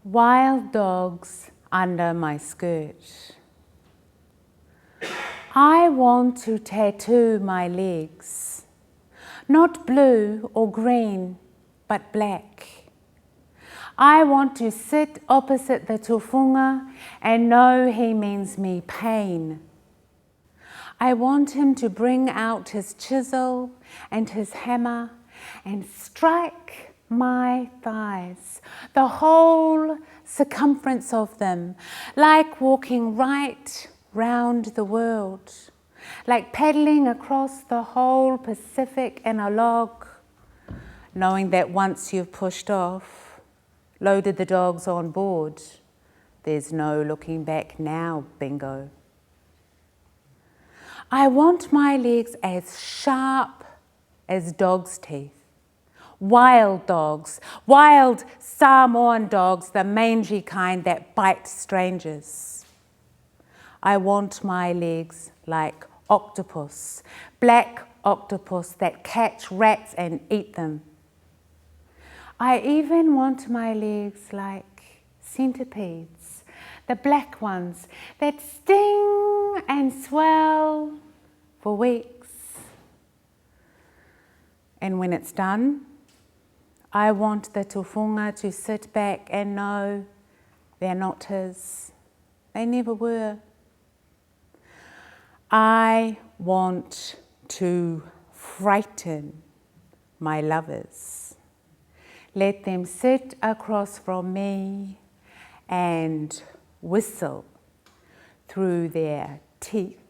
Wild dogs under my skirt. I want to tattoo my legs, not blue or green, but black. I want to sit opposite the tufunga and know he means me pain. I want him to bring out his chisel and his hammer and strike my thighs, the whole circumference of them, like walking right round the world, like paddling across the whole Pacific in a log, knowing that once you've pushed off, loaded the dogs on board, there's no looking back now, bingo. I want my legs as sharp as dogs' teeth. Wild dogs, wild Samoan dogs, the mangy kind that bite strangers. I want my legs like octopus, black octopus that catch rats and eat them. I even want my legs like centipedes, the black ones that sting and swell for weeks. And when it's done, I want the tufunga to sit back and know they're not his. They never were. I want to frighten my lovers. Let them sit across from me and whistle through their teeth.